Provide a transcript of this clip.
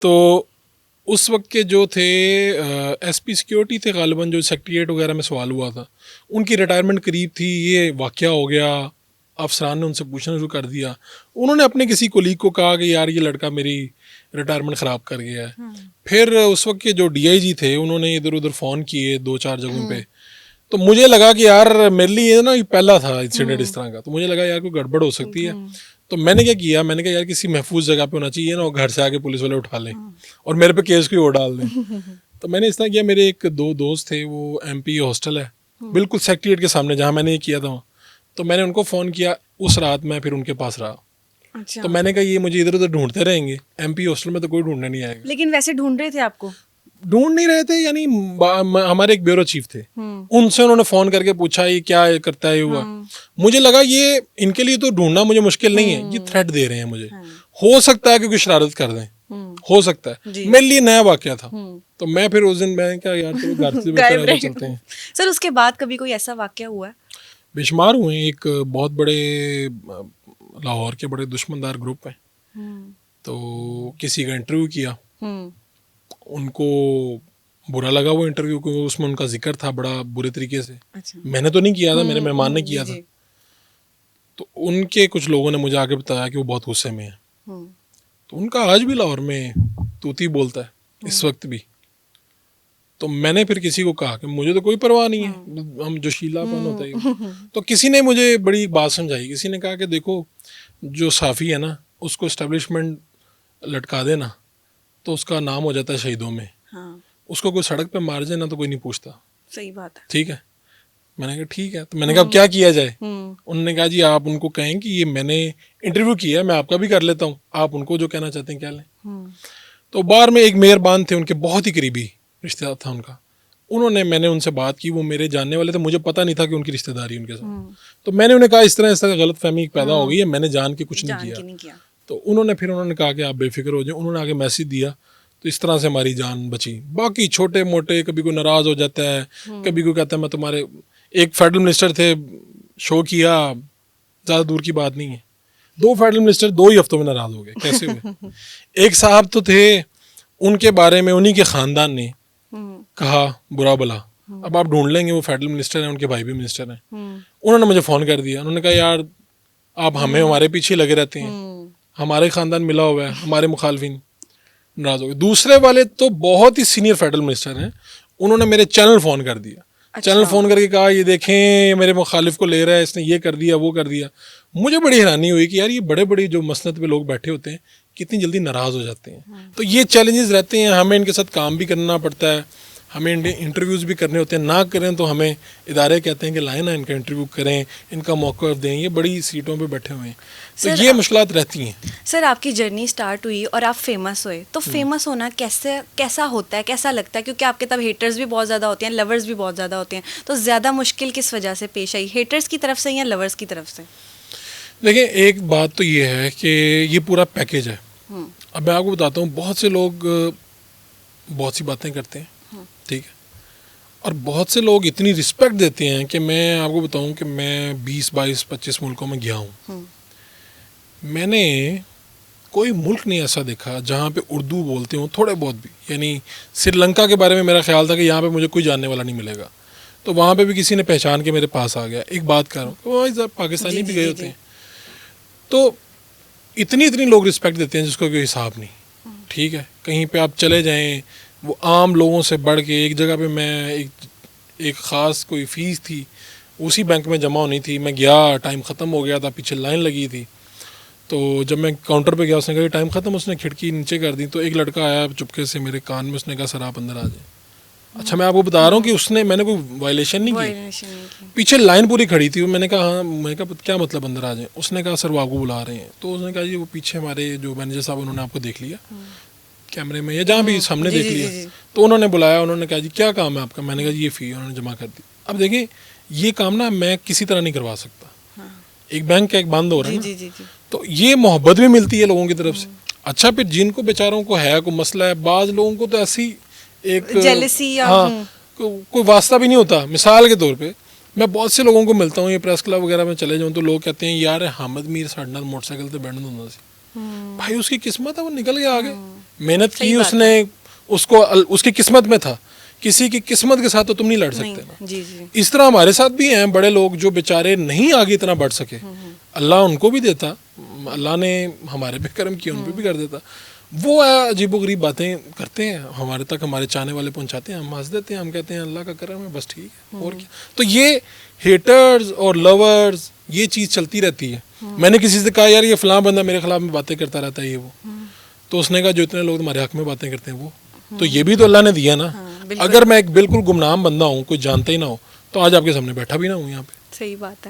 तो उस वक्त के जो थे एसपी सिक्योरिटी थे गालिबन, जो सेक्रेटरीट वगैरह में सवाल हुआ था, उनकी रिटायरमेंट करीब थी, ये वाक़या हो गया। अफसरान ने उनसे पूछना शुरू कर दिया। उन्होंने अपने किसी कोलीग को कहा कि यार ये लड़का मेरी रिटायरमेंट ख़राब कर गया है। फिर उस वक्त के जो डीआईजी थे उन्होंने इधर उधर फ़ोन किए 2-4 जगहों पे। तो मुझे लगा कि यार मेरे लिए ये ना ये पहला था इंसिडेंट इस तरह का, तो मुझे लगा यार कोई गड़बड़ हो सकती है। तो मैंने क्या किया, मैंने कहा यार किसी महफूज जगह पे होना चाहिए ना, और घर से आके पुलिस वाले उठा लें और मेरे पे केस कोई और डाल दें। तो मैंने इस तरह किया, मेरे एक 2 दोस्त थे, वो एमपी हॉस्टल है बिल्कुल सेक्रेटरीट के सामने जहाँ मैंने ये किया था, तो मैंने उनको फ़ोन किया। उस रात मैं फिर उनके पास रहा। अच्छा। तो मैंने कहा ये मुझे इधर उधर ढूंढते रहेंगे, एमपी हॉस्टल में तो कोई ढूंढने नहीं आएगा। लेकिन वैसे ढूंढ रहे थे आपको? ढूंढ नहीं रहे थे, यानी हमारे एक ब्यूरो चीफ थे, उनसे उन्होंने फोन करके पूछा ये क्या करता है, ये हुआ। मुझे लगा ये इनके लिए तो ढूंढना मुझे मुश्किल नहीं है, ये थ्रेट दे रहे हैं मुझे, हो सकता है कि कोई शरारत कर दें, हो सकता है। मेरे लिए नया वाकया था। तो मैं फिर उस दिन मैंने कहा यार चलो घर से बेहतर है चलते हैं। सर उसके बाद कभी कोई ऐसा वाकया हुआ है? बेशुमार हुए। एक बहुत बड़े लाहौर के बड़े दुश्मनदार ग्रुप हैं, तो किसी का इंटरव्यू किया, उनको बुरा लगा वो इंटरव्यू, क्योंकि उसमें उनका जिक्र था बड़ा बुरे तरीके से। अच्छा। मैंने तो नहीं किया था, मेरे मेहमान ने किया था। तो उनके कुछ लोगों ने मुझे आगे बताया कि वो बहुत गुस्से में है। तो उनका आज भी लाहौर में तूती बोलता है इस वक्त भी। तो मैंने फिर किसी को कहा कि मुझे तो कोई परवाह नहीं है, हम जोशीलापन होता है। तो किसी ने मुझे बड़ी बात समझाई, किसी ने कहा कि देखो जो साफ़ी है ना, उसको इस्टेब्लिशमेंट लटका देना तो उसका नाम हो जाता है शहीदों में। हाँ। उसको कोई सड़क पे मार जाए ना तो कोई नहीं पूछता। सही बात है। ठीक है। मैंने कहा ठीक है। तो मैंने कहा अब क्या किया जाए। उन्होंने कहा जी आप उनको कहें कि ये मैंने इंटरव्यू किया है, मैं आपका भी कर लेता हूँ, आप उनको जो कहना चाहते हैं क्या लें। तो बाहर में एक मेहरबान थे, उनके बहुत ही करीबी रिश्तेदार था उनका, मैंने उनसे बात की, वो मेरे जानने वाले थे, मुझे पता नहीं था कि उनकी रिश्तेदारी उनके साथ। तो मैंने उन्हें कहा इस तरह गलत फहमी पैदा हो गई है, मैंने जान के कुछ नहीं किया। तो उन्होंने कहा कि आप बेफिक्र हो जाए। उन्होंने आगे मैसेज दिया, तो इस तरह से हमारी जान बची। बाकी छोटे मोटे कभी कोई नाराज़ हो जाता है, कभी कोई कहता है मैं तुम्हारे, एक फेडरल मिनिस्टर थे, शो किया, ज़्यादा दूर की बात नहीं है, 2 फेडरल मिनिस्टर 2 ही हफ्तों में नाराज़ हो गए। कैसे हुए? एक साहब तो थे, उनके बारे में उन्हीं के ख़ानदान ने कहा बुरा भला। अब आप ढूंढ लेंगे, वो फेडरल मिनिस्टर हैं, उनके भाई भी मिनिस्टर हैं। उन्होंने मुझे फ़ोन कर दिया, उन्होंने कहा यार आप हमारे पीछे लगे रहते हैं, हमारे ख़ानदान मिला हुआ है, हमारे मुखालफिन नाराज़ हो गए। दूसरे वाले तो बहुत ही सीनियर फेडरल मिनिस्टर हैं, उन्होंने मेरे चैनल फ़ोन कर दिया। अच्छा। चैनल फ़ोन करके कहा ये देखें ये मेरे मुखालिफ को ले रहा है, इसने ये कर दिया वो कर दिया। मुझे बड़ी हैरानी हुई कि यार ये बड़े बड़े जो मसनद पे लोग बैठे होते हैं कितनी जल्दी नाराज़ हो जाते हैं। तो ये चैलेंजेस रहते हैं, हमें इनके साथ काम भी करना पड़ता है, हमें इंटरव्यूज़ भी करने होते हैं। ना करें तो हमें इदारे कहते हैं कि लाएं ना इनका इंटरव्यू करें, इनका मौका दें, ये बड़ी सीटों पे बैठे हुए हैं, तो ये मुश्किलात रहती हैं। सर आपकी जर्नी स्टार्ट हुई और आप फेमस हुए, तो फेमस होना कैसा होता है, कैसा लगता है? क्योंकि आपके तब हेटर्स भी बहुत ज़्यादा होते हैं, लवर्स भी बहुत ज़्यादा होते हैं, तो ज़्यादा मुश्किल किस वजह से पेश आई, हेटर्स की तरफ से या लवर्स की तरफ से? देखिए एक बात तो ये है कि ये पूरा पैकेज है। अब मैं आपको बताता हूँ, बहुत से लोग बहुत सी बातें करते हैं, ठीक है, और बहुत से लोग इतनी रिस्पेक्ट देते हैं कि मैं आपको बताऊं कि मैं 20, 22, 25 मुल्कों में गया हूँ। मैंने कोई मुल्क नहीं ऐसा देखा जहाँ पे उर्दू बोलते हो थोड़े बहुत भी। यानी श्रीलंका के बारे में मेरा ख्याल था कि यहाँ पे मुझे कोई जानने वाला नहीं मिलेगा, तो वहाँ पे भी किसी ने पहचान के मेरे पास आ गया। एक बात कर रहा हूँ, वहाँ पाकिस्तानी भी गए होते हैं, तो इतनी लोग रिस्पेक्ट देते हैं जिसको कोई हिसाब नहीं। ठीक है, कहीं पे आप चले जाएं, वो आम लोगों से बढ़ के, एक जगह पे मैं एक ख़ास कोई फ़ीस थी उसी बैंक में जमा होनी थी, मैं गया, टाइम ख़त्म हो गया था, पीछे लाइन लगी थी। तो जब मैं काउंटर पे गया, उसने कहा टाइम ख़त्म, उसने खिड़की नीचे कर दी। तो एक लड़का आया चुपके से मेरे कान में, उसने कहा सर आप अंदर आ जाए। अच्छा, मैं आपको बता रहा हूँ कि मैंने कोई वायलेशन नहीं की, पीछे लाइन पूरी खड़ी थी। मैंने कहा हाँ, मैंने कहा क्या मतलब अंदर आ जाए? उसने कहा सर वो आपको बुला रहे हैं। तो उसने कहा जी वो पीछे हमारे जो मैनेजर साहब, उन्होंने आपको देख लिया कैमरे में या जहाँ भी सामने देख लिया। तो उन्होंने बुलाया, उन्होंने कहा जी क्या काम है आपका? मैंने कहा जी ये फ़ी, उन्होंने जमा कर दी। अब देखिए ये काम ना मैं किसी तरह नहीं करवा सकता, एक बैंक का एक बंद हो रहा है ना, तो ये मोहब्बत भी मिलती है लोगों की तरफ से। अच्छा, फिर जिनको बेचारों को है कोई मसला है, बाज़ लोगों को तो ऐसी एक जेलसी या कोई वास्ता भी नहीं होता। मिसाल के तौर पे मैं बहुत से लोगों को मिलता हूँ, ये प्रेस क्लब वगैरह में चले जाऊँ तो लोग कहते हैं यार हामिद मीर साढ़े नाल मोटरसाइकिल से बैठना होता सी भाई, उसकी किस्मत है, वो निकल गया आगे। मेहनत सही की बात उसने, उसको उसकी किस्मत में था, किसी की किस्मत के साथ तो तुम नहीं लड़ सकते ना। जी जी। इस तरह हमारे साथ भी हैं बड़े लोग जो बेचारे नहीं आगे इतना बढ़ सके, अल्लाह उनको भी देता, अल्लाह ने हमारे पे कर्म किया उन पे भी कर देता। वो अजीबोगरीब बातें करते हैं, हमारे तक हमारे चाहने वाले पहुंचाते हैं, हम हंस देते हैं, हम कहते हैं अल्लाह का करम है, बस ठीक है और क्या। तो ये हेटर्स और लवर्स ये चीज़ चलती रहती है। मैंने किसी से कहा यार ये फलां बंदा मेरे खिलाफ में बातें करता रहता है ये वो, तो उसने कहा जो इतने लोग तुम्हारे हक में बातें करते हैं वो, तो ये भी तो अल्लाह ने दिया ना। बिल्कुल। अगर मैं एक बिल्कुल गुमनाम बंदा हूँ, कोई जानता ही ना हो, तो आज आपके सामने बैठा भी ना हूँ यहाँ पे। सही बात है।